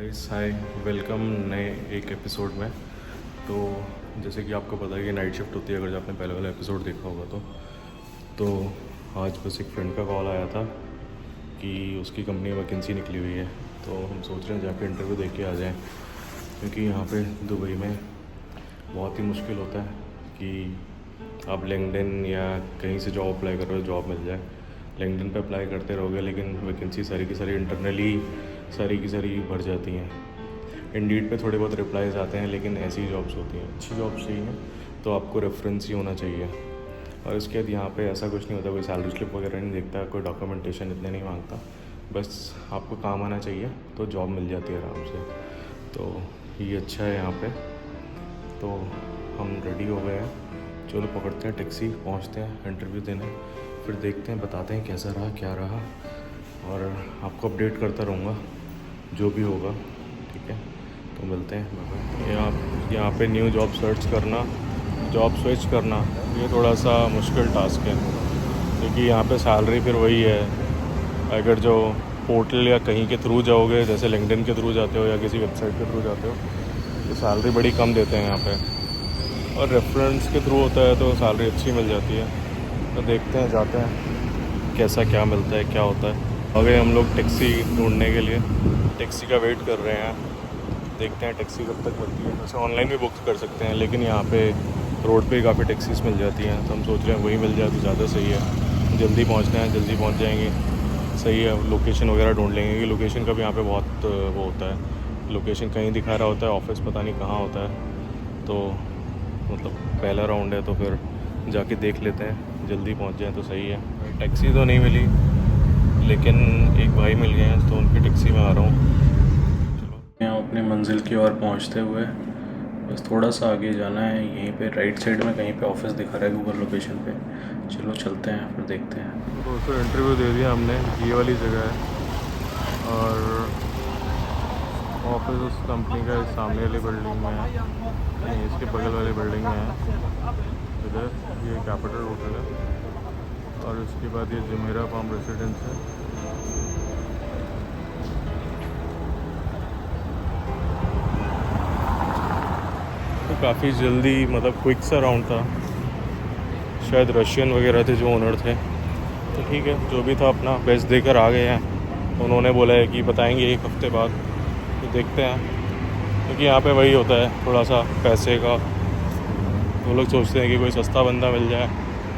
Guys hi, welcome नए एक episode में। तो जैसे कि आपको पता है कि नाइट शिफ्ट होती है, अगर आपने पहले वाला एपिसोड देखा होगा तो आज बस एक फ्रेंड का कॉल आया था कि उसकी कंपनी में वैकेंसी निकली हुई है। तो हम सोच रहे हैं जाके इंटरव्यू दे के आ जाएं, क्योंकि यहाँ पे दुबई में बहुत ही मुश्किल होता है कि आप लिंक्डइन या कहीं से जॉब अप्लाई करो, जॉब मिल जाए। लिंक्डइन पे अप्लाई करते रहोगे लेकिन वैकेंसी सारी की सारी इंटरनली सारी की सारी भर जाती हैं। इंडीड पे थोड़े बहुत रिप्लाईज आते हैं, लेकिन ऐसी जॉब्स होती हैं, अच्छी जॉब्स चाहिए तो आपको रेफरेंस ही होना चाहिए। और इसके बाद यहाँ पे ऐसा कुछ नहीं होता, कोई सैलरी स्लिप वगैरह नहीं देखता, कोई डॉक्यूमेंटेशन इतने नहीं मांगता, बस आपको काम आना चाहिए तो जॉब मिल जाती है आराम से। तो ये अच्छा है यहाँ पे। तो हम रेडी हो गए हैं, चलो पकड़ते हैं टैक्सी, पहुँचते हैं इंटरव्यू देने, फिर देखते हैं, बताते हैं कैसा रहा क्या रहा, और आपको अपडेट करता रहूँगा जो भी होगा। ठीक है, तो मिलते हैं। यहाँ पे न्यू जॉब सर्च करना, जॉब स्विच करना, ये थोड़ा सा मुश्किल टास्क है, क्योंकि यहाँ पे सैलरी फिर वही है। अगर जो पोर्टल या कहीं के थ्रू जाओगे, जैसे लिंक्डइन के थ्रू जाते हो या किसी वेबसाइट के थ्रू जाते हो, तो सैलरी बड़ी कम देते हैं यहाँ पे। और रेफरेंस के थ्रू होता है तो सैलरी अच्छी मिल जाती है। तो देखते हैं, जाते हैं कैसा क्या मिलता है, क्या होता है। अगर हम लोग टैक्सी ढूंढने के लिए टैक्सी का वेट कर रहे हैं, देखते हैं टैक्सी कब तक मिलती है। वैसे ऑनलाइन भी बुक कर सकते हैं, लेकिन यहाँ पे रोड पे काफ़ी टैक्सीज मिल जाती हैं, तो हम सोच रहे हैं वही मिल जाए तो ज़्यादा सही है। जल्दी पहुँचना है, जल्दी पहुँच जाएंगे, सही है। लोकेशन वगैरह ढूंढ लेंगे, कि लोकेशन का भी यहाँ पे बहुत वो होता है, लोकेशन कहीं दिखा रहा होता है, ऑफिस पता नहीं कहाँ होता है। तो मतलब पहला राउंड है तो फिर जाके देख लेते हैं, जल्दी पहुँच जाए तो सही है। टैक्सी तो नहीं मिली, लेकिन एक भाई मिल गए हैं, तो उनकी टैक्सी में आ रहा हूँ। चलो, यहाँ अपनी मंजिल की ओर पहुँचते हुए बस थोड़ा सा आगे जाना है, यहीं पे राइट साइड में कहीं पे ऑफिस दिखा रहा है गूगल लोकेशन पे। चलो चलते हैं, फिर देखते हैं। तो फिर इंटरव्यू दे दिया हमने, ये वाली जगह है, और ऑफिस उस कंपनी का इस सामने वाली बिल्डिंग में है, नहीं इसके बगल वाली बिल्डिंग में है। इधर ये कैपिटल होटल है, और उसके बाद ये जुमेरा फार्म रेसिडेंस है। तो काफ़ी जल्दी, मतलब क्विक सा राउंड था, शायद रशियन वगैरह थे जो ओनर थे। तो ठीक है, जो भी था अपना बेस्ट देकर आ गए हैं। उन्होंने बोला है कि बताएंगे एक हफ्ते बाद, तो देखते हैं। क्योंकि यहाँ पे वही होता है, थोड़ा सा पैसे का वो लोग सोचते हैं कि कोई सस्ता बंदा मिल जाए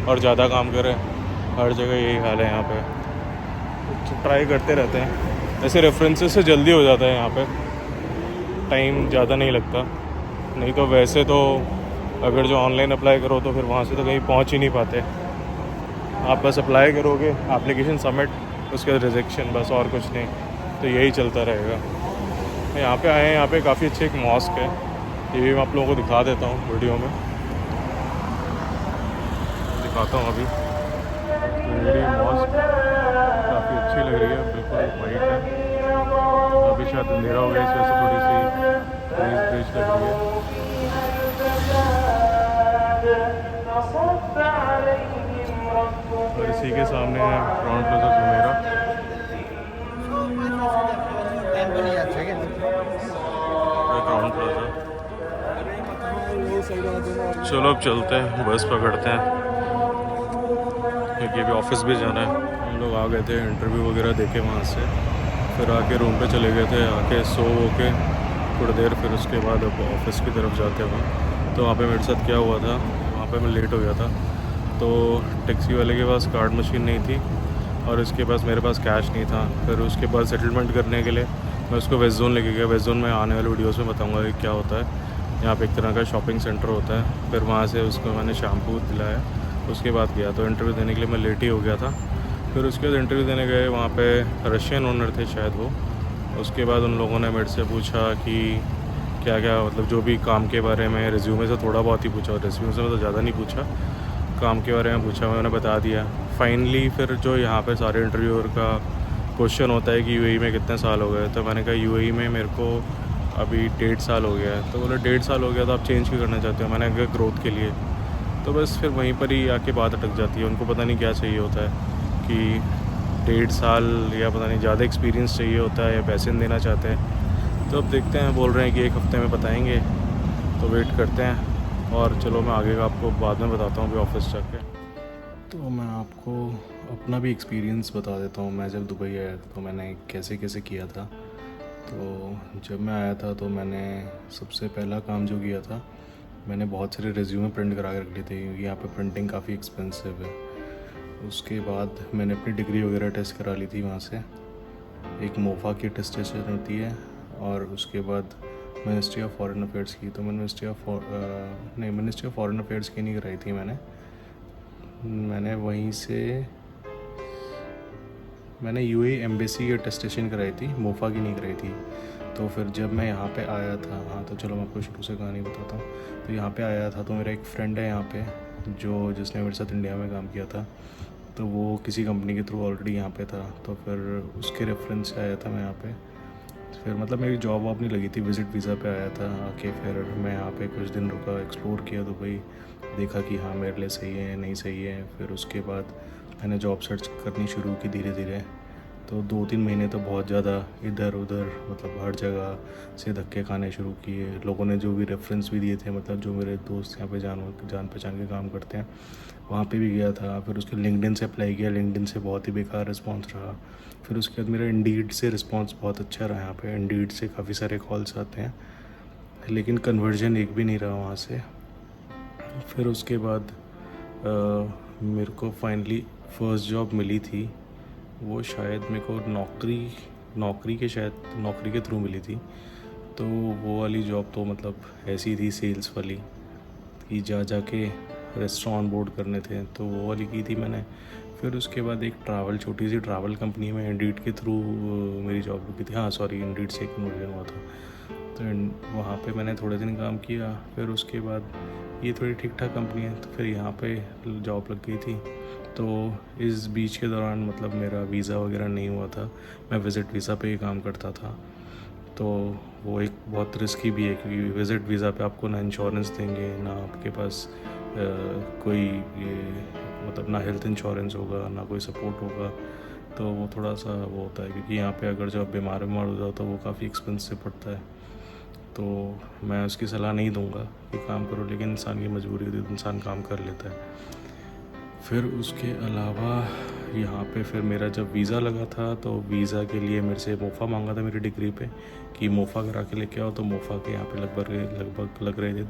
और ज़्यादा काम करे। हर जगह यही हाल है यहाँ पे, तो ट्राई करते रहते हैं। ऐसे रेफरेंसेस से जल्दी हो जाता है यहाँ पे, टाइम ज़्यादा नहीं लगता। नहीं तो वैसे तो अगर जो ऑनलाइन अप्लाई करो तो फिर वहाँ से तो कहीं पहुँच ही नहीं पाते। आप बस अप्लाई करोगे, एप्लीकेशन सबमिट, उसके बाद रिजेक्शन, बस और कुछ नहीं। तो यही चलता रहेगा। यहाँ पे आए हैं, यहाँ पे काफ़ी अच्छी एक मॉस्क है, ये भी मैं आप लोगों को दिखा देता हूँ वीडियो में, दिखाता हूँ अभी। मेरी मॉस्क काफ़ी अच्छी लग रही है, बिल्कुल वाइट है। अभी शायद अंधेरा हो गया, इस वजह से थोड़ी सी ब्रीज ब्रीज लग रही है। और इसी के सामने है Crowne Plaza Jumeirah. Crowne Plaza. चलो अब चलते हैं, बस पकड़ते हैं, क्योंकि अभी ऑफिस भी जाना है। हम लोग आ गए थे, इंटरव्यू वगैरह देके वहाँ से, फिर आके रूम पे चले गए थे, आके सो के थोड़ी देर, फिर उसके बाद अब ऑफिस की तरफ जाते हुए। तो वहाँ पे मेरे साथ क्या हुआ था, वहाँ पे मैं लेट हो गया था, तो टैक्सी वाले के पास कार्ड मशीन नहीं थी और उसके पास मेरे पास कैश नहीं था। फिर उसके बाद सेटलमेंट करने के लिए मैं उसको वेस्ट जोन लेके गया। वेस्ट जोन में आने वाले वीडियोज़ में बताऊँगा कि क्या होता है। यहाँ पे एक तरह का शॉपिंग सेंटर होता है। फिर वहाँ से उसको मैंने शैम्पू दिलाया, उसके बाद गया। तो इंटरव्यू देने के लिए मैं लेट ही हो गया था। फिर उसके बाद इंटरव्यू देने गए, वहाँ पे रशियन ओनर थे शायद वो। उसके बाद उन लोगों ने मेरे से पूछा कि क्या क्या, मतलब जो भी काम के बारे में, रिज्यूमे से थोड़ा बहुत ही पूछा, रिज्यूमे से मतलब ज़्यादा नहीं पूछा, काम के बारे में पूछा, मैंने बता दिया। फाइनली फिर जो यहाँ पे सारे इंटरव्यूअर का क्वेश्चन होता है कि यूएई में कितने साल हो गए, तो मैंने कहा यूएई में मेरे को अभी 1.5 साल हो गया है। तो बोले 1.5 साल हो गया तो आप चेंज क्यों करना चाहते हो? मैंने कहा ग्रोथ के लिए। तो बस फिर वहीं पर ही आके बात अटक जाती है। उनको पता नहीं क्या चाहिए होता है, कि 1.5 साल या पता नहीं ज़्यादा एक्सपीरियंस चाहिए होता है, या पैसे नहीं देना चाहते हैं। तो अब देखते हैं, बोल रहे हैं कि 1 हफ़्ते में बताएंगे, तो वेट करते हैं। और चलो मैं आगे का आपको बाद में बताता हूँ अभी ऑफिस जाके। तो मैं आपको अपना भी एक्सपीरियंस बता देता हूँ। मैं जब दुबई आया तो मैंने कैसे कैसे किया था। तो जब मैं आया था तो मैंने सबसे पहला काम जो किया था, मैंने बहुत सारे रिज्यूमे प्रिंट करा के रख लिए थे, क्योंकि यहाँ पे प्रिंटिंग काफ़ी एक्सपेंसिव है। उसके बाद मैंने अपनी डिग्री वगैरह टेस्ट करा ली थी वहाँ से। एक मोफा की टेस्टेशन होती है, और उसके बाद मिनिस्ट्री ऑफ फॉरेन अफेयर्स की। तो मैंने मिनिस्ट्री ऑफ फॉरेन अफेयर्स की नहीं कराई थी मैंने वहीं से मैंने यूएई एम्बेसी की अटेस्टेशन कराई थी, मोफा की नहीं कराई थी। तो फिर जब मैं यहाँ पे आया था, हाँ तो चलो मैं आपको शुरू से कहानी बताता हूँ। तो यहाँ पे आया था तो मेरा एक फ्रेंड है यहाँ पे, जिसने मेरे साथ इंडिया में काम किया था। तो वो किसी कंपनी के थ्रू ऑलरेडी यहाँ पे था, तो फिर उसके रेफरेंस से आया था मैं यहाँ पे। फिर मतलब मेरी जॉब वॉब नहीं लगी थी, विज़िट वीज़ा पे आया था। आके फिर मैं यहाँ पे कुछ दिन रुका, एक्सप्लोर किया दुबई, देखा कि हाँ मेरे लिए सही है नहीं सही है। फिर उसके बाद मैंने जॉब सर्च करनी शुरू की धीरे धीरे। तो 2-3 महीने तो बहुत ज़्यादा इधर उधर, मतलब हर जगह से धक्के खाने शुरू किए। लोगों ने जो भी रेफरेंस भी दिए थे, मतलब जो मेरे दोस्त यहाँ पे जान पहचान के काम करते हैं, वहाँ पे भी गया था। फिर उसके लिंक्डइन से अप्लाई किया, लिंक्डइन से बहुत ही बेकार रिस्पांस रहा। फिर उसके बाद मेरा इंडीड से रिस्पांस बहुत अच्छा रहा। यहाँ पे इंडीड से काफ़ी सारे कॉल्स आते हैं, लेकिन कन्वर्जन एक भी नहीं रहा वहाँ से। फिर उसके बाद मेरे को फाइनली फ़र्स्ट जॉब मिली थी। वो शायद मेरे को नौकरी के थ्रू मिली थी। तो वो वाली जॉब तो मतलब ऐसी थी, सेल्स वाली, कि जाके रेस्टोरेंट बोर्ड करने थे, तो वो वाली की थी मैंने। फिर उसके बाद एक छोटी सी ट्रैवल कंपनी में इंडीड के थ्रू मेरी जॉब रुकी थी। हाँ सॉरी, इंडीड से कन्वर्जन हुआ था। तो वहाँ पे मैंने थोड़े दिन काम किया। फिर उसके बाद ये थोड़ी ठीक ठाक कंपनी है, तो फिर यहाँ पे जॉब लग गई थी। तो इस बीच के दौरान मतलब मेरा वीज़ा वगैरह नहीं हुआ था, मैं विज़िट वीज़ा पे ही काम करता था। तो वो एक बहुत रिस्की भी है, क्योंकि विज़िट वीज़ा पे आपको ना इंश्योरेंस देंगे, ना आपके पास कोई मतलब ना हेल्थ इंश्योरेंस होगा, ना कोई सपोर्ट होगा। तो वो थोड़ा सा वो होता है, क्योंकि यहाँ पे अगर जो आप बीमार हो जाओ तो वो काफ़ी एक्सपेंसिव पड़ता है। तो मैं उसकी सलाह नहीं दूंगा कि काम करो, लेकिन इंसान की मजबूरी होती है तो इंसान काम कर लेता है। फिर उसके अलावा यहाँ पे फिर मेरा जब वीज़ा लगा था, तो वीज़ा के लिए मेरे से मोफ़ा मांगा था मेरी डिग्री पे, कि मोफ़ा करा के लेके आओ। तो मोफ़ा के यहाँ पे लगभग लग रहे थे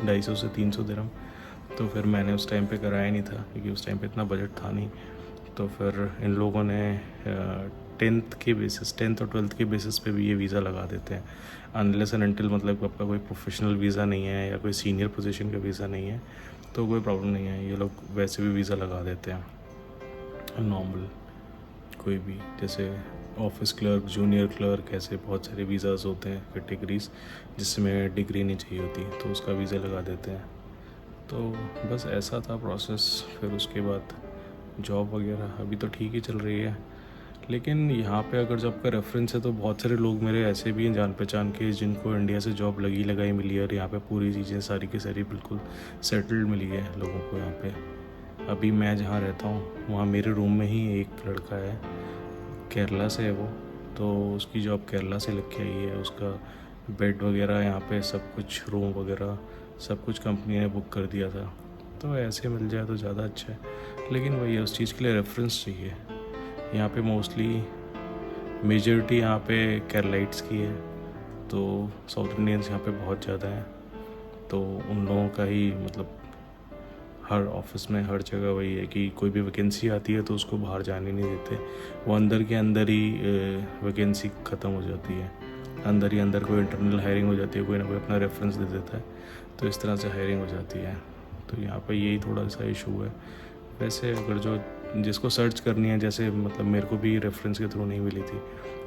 250 से 300 दिरहम। तो फिर मैंने उस टाइम पे कराया नहीं था, क्योंकि उस टाइम पे इतना बजट था नहीं। तो फिर इन लोगों ने 10th और 12th के बेसिस पे भी ये वीज़ा लगा देते हैं, अनलेस एंड अनटिल मतलब आपका कोई प्रोफेशनल वीज़ा नहीं है या कोई सीनियर पोजीशन का वीज़ा नहीं है, तो कोई प्रॉब्लम नहीं है। ये लोग वैसे भी वीज़ा लगा देते हैं नॉर्मल, कोई भी, जैसे ऑफिस क्लर्क, जूनियर क्लर्क, ऐसे बहुत सारे वीज़ाज़ होते हैं कैटेगरीज, जिसमें डिग्री नहीं चाहिए होती, तो उसका वीज़ा लगा देते हैं। तो बस ऐसा था प्रोसेस। फिर उसके बाद जॉब वगैरह अभी तो ठीक ही चल रही है, लेकिन यहाँ पे अगर जॉब का रेफरेंस है तो बहुत सारे लोग मेरे ऐसे भी हैं जान पहचान के, जिनको इंडिया से जॉब लगाई मिली है, और यहाँ पे पूरी चीज़ें सारी की सारी बिल्कुल सेटल्ड मिली है लोगों को यहाँ पे। अभी मैं जहाँ रहता हूँ वहाँ मेरे रूम में ही एक लड़का है, केरला से है वो। तो उसकी जॉब केरला से लग के आई है। उसका बेड वगैरह यहाँ पे सब कुछ, रूम वगैरह सब कुछ कंपनी ने बुक कर दिया था। तो ऐसे मिल जाए तो ज़्यादा अच्छा है, लेकिन वही है, उस चीज़ के लिए रेफरेंस चाहिए। यहाँ पे मोस्टली मेजॉरिटी यहाँ पे केरलाइट्स की है, तो साउथ इंडियंस यहाँ पे बहुत ज़्यादा हैं। तो उन लोगों का ही मतलब हर ऑफिस में हर जगह वही है कि कोई भी वैकेंसी आती है तो उसको बाहर जाने नहीं देते, वो अंदर के अंदर ही वैकेंसी ख़त्म हो जाती है। अंदर ही अंदर कोई इंटरनल हायरिंग हो जाती है, कोई ना कोई अपना रेफरेंस दे देता है, तो इस तरह से हायरिंग हो जाती है। तो यहाँ पे यही थोड़ा सा इशू है। वैसे अगर जिसको सर्च करनी है, जैसे मतलब मेरे को भी रेफरेंस के थ्रू नहीं मिली थी,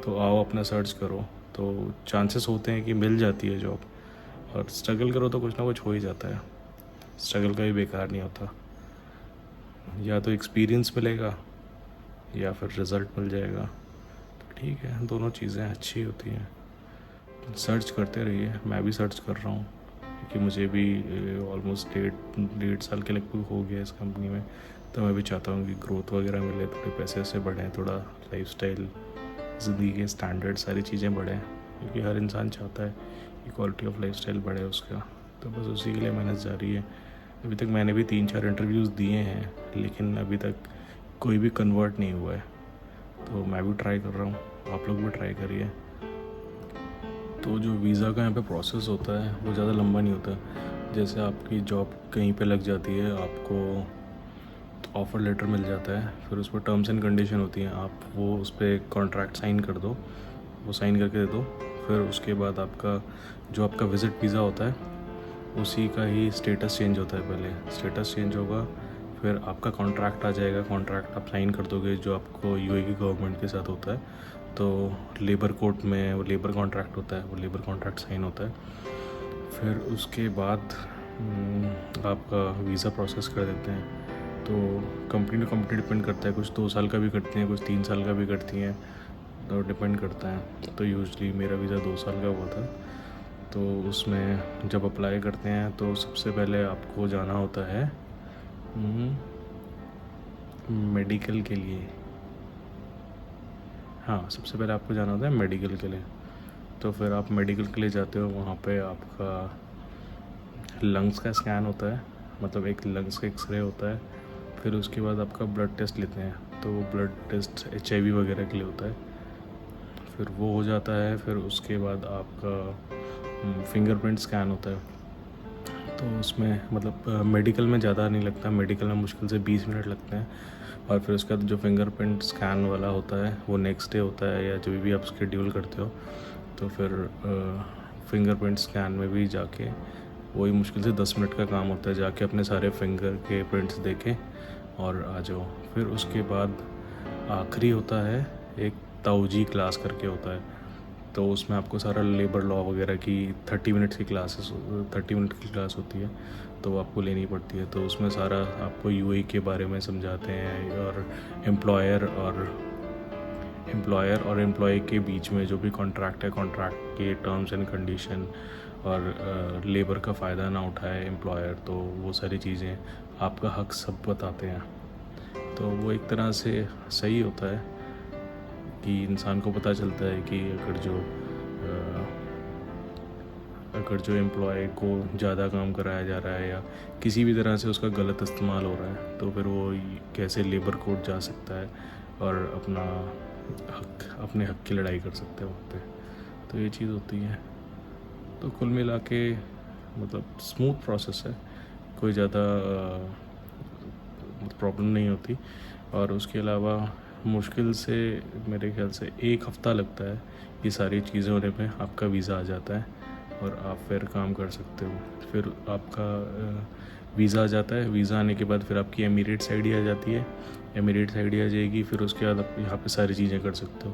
तो आओ अपना सर्च करो, तो चांसेस होते हैं कि मिल जाती है जॉब। और स्ट्रगल करो तो कुछ ना कुछ हो ही जाता है, स्ट्रगल का भी बेकार नहीं होता। या तो एक्सपीरियंस मिलेगा या फिर रिज़ल्ट मिल जाएगा, तो ठीक है, दोनों चीज़ें अच्छी होती हैं। सर्च करते रहिए, मैं भी सर्च कर रहा हूँ, क्योंकि मुझे भी ऑलमोस्ट 1.5 साल के लगभग हो गया इस कंपनी में। तो मैं भी चाहता हूँ कि ग्रोथ वगैरह मिले, थोड़े पैसे से बढ़ें, थोड़ा लाइफस्टाइल, ज़िंदगी के स्टैंडर्ड, सारी चीज़ें बढ़ें। क्योंकि हर इंसान चाहता है कि क्वालिटी ऑफ लाइफस्टाइल बढ़े उसका, तो बस उसी के लिए मेहनत जारी है। अभी तक मैंने भी 3-4 इंटरव्यूज़ दिए हैं, लेकिन अभी तक कोई भी कन्वर्ट नहीं हुआ है। तो मैं भी ट्राई कर रहा हूँ, आप लोग भी ट्राई करिए। तो जो वीज़ा का यहाँ पे प्रोसेस होता है वो ज़्यादा लंबा नहीं होता। जैसे आपकी जॉब कहीं पे लग जाती है, आपको ऑफ़र लेटर मिल जाता है, फिर उस पर टर्म्स एंड कंडीशन होती हैं, आप वो उस पर कॉन्ट्रैक्ट साइन कर दो, वो साइन करके दे दो। फिर उसके बाद आपका विज़िट वीज़ा होता है, उसी का ही स्टेटस चेंज होता है। पहले स्टेटस चेंज होगा, फिर आपका कॉन्ट्रैक्ट आ जाएगा, कॉन्ट्रैक्ट आप साइन कर दोगे जो आपको यूएई की गवर्नमेंट के साथ होता है। तो लेबर कोर्ट में वो लेबर कॉन्ट्रैक्ट होता है, वो लेबर कॉन्ट्रैक्ट साइन होता है। फिर उसके बाद आपका वीज़ा प्रोसेस कर देते हैं। तो कंपनी टू कंपनी डिपेंड करता है, कुछ 2 साल का भी करती हैं, कुछ 3 साल का भी करती हैं, तो डिपेंड करता है। तो यूजुअली मेरा वीज़ा 2 साल का हुआ था। तो उसमें जब अप्लाई करते हैं तो सबसे पहले आपको जाना होता है मेडिकल के लिए। हाँ, सबसे पहले आपको जाना होता है मेडिकल के लिए। तो फिर आप मेडिकल के लिए जाते हो, वहाँ पे आपका लंग्स का स्कैन होता है, मतलब एक लंग्स का एक्सरे होता है। फिर उसके बाद आपका ब्लड टेस्ट लेते हैं, तो वो ब्लड टेस्ट HIV वगैरह के लिए होता है। फिर वो हो जाता है। फिर उसके बाद आपका फिंगरप्रिंट स्कैन होता है। तो उसमें मतलब मेडिकल में ज़्यादा नहीं लगता, मेडिकल में मुश्किल से 20 मिनट लगते हैं। और फिर उसके बाद जो फिंगरप्रिंट स्कैन वाला होता है वो नेक्स्ट डे होता है, या जब भी आप शेड्यूल करते हो। तो फिर फिंगरप्रिंट स्कैन में भी जाके वही मुश्किल से 10 मिनट का काम होता है, जाके अपने सारे फिंगर के प्रिंट्स देके और आ जाओ। फिर उसके बाद आखिरी होता है एक ताऊजी क्लास करके होता है, तो उसमें आपको सारा लेबर लॉ वगैरह की 30 मिनट की क्लास होती है, तो वो आपको लेनी पड़ती है। तो उसमें सारा आपको यूएई के बारे में समझाते हैं, और एम्प्लॉयर और एम्प्लॉय के बीच में जो भी कॉन्ट्रैक्ट है, कॉन्ट्रैक्ट के टर्म्स एंड कंडीशन, और लेबर का फ़ायदा ना उठाए एम्प्लॉयर, तो वो सारी चीज़ें, आपका हक सब बताते हैं। तो वो एक तरह से सही होता है कि इंसान को पता चलता है कि अगर जो एम्प्लॉय को ज़्यादा काम कराया जा रहा है या किसी भी तरह से उसका गलत इस्तेमाल हो रहा है, तो फिर वो कैसे लेबर कोर्ट जा सकता है और अपने हक की लड़ाई कर सकते हैं वहाँ पे। तो ये चीज़ होती है। तो कुल मिला के मतलब स्मूथ प्रोसेस है, कोई ज़्यादा प्रॉब्लम नहीं होती। और उसके अलावा मुश्किल से मेरे ख्याल से 1 हफ़्ता लगता है, ये सारी चीज़ें होने पे आपका वीज़ा आ जाता है और आप फिर काम कर सकते हो। फिर आपका वीज़ा आ जाता है, वीज़ा आने के बाद फिर आपकी एमिरेट्स आईडी आ जाती है, एमिरेट्स आईडी आ जाएगी। फिर उसके बाद आप यहाँ पे सारी चीज़ें कर सकते हो,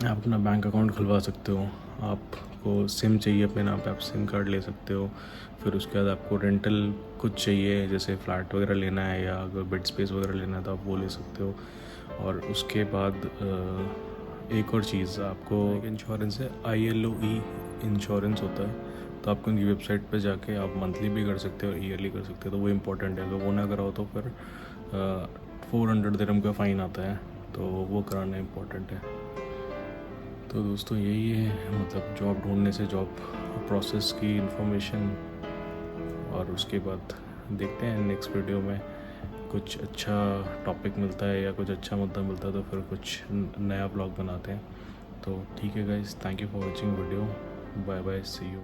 आप अपना बैंक अकाउंट खुलवा सकते हो, आपको सिम चाहिए अपने नाम पे, आप सिम कार्ड ले सकते हो। फिर उसके बाद आपको रेंटल कुछ चाहिए, जैसे फ्लैट वगैरह लेना है या अगर बेड स्पेस वगैरह लेना है तो आप वो ले सकते हो। और उसके बाद एक और चीज़, आपको एक इंश्योरेंस है, ILOE इंश्योरेंस होता है, तो आपको उनकी वेबसाइट पे जाके आप मंथली भी कर सकते हो और ईयरली कर सकते हो, तो वो इम्पोर्टेंट है। अगर वो ना कराओ तो फिर 400 दिरहम का फ़ाइन आता है, तो वो कराना इम्पोर्टेंट है। तो दोस्तों यही है, मतलब जॉब ढूंढने से जॉब प्रोसेस की इन्फॉर्मेशन। और उसके बाद देखते हैं नेक्स्ट वीडियो में कुछ अच्छा टॉपिक मिलता है या कुछ अच्छा मुद्दा मिलता है, तो फिर कुछ नया ब्लॉग बनाते हैं। तो ठीक है guys, thank you for watching video, bye bye, see you.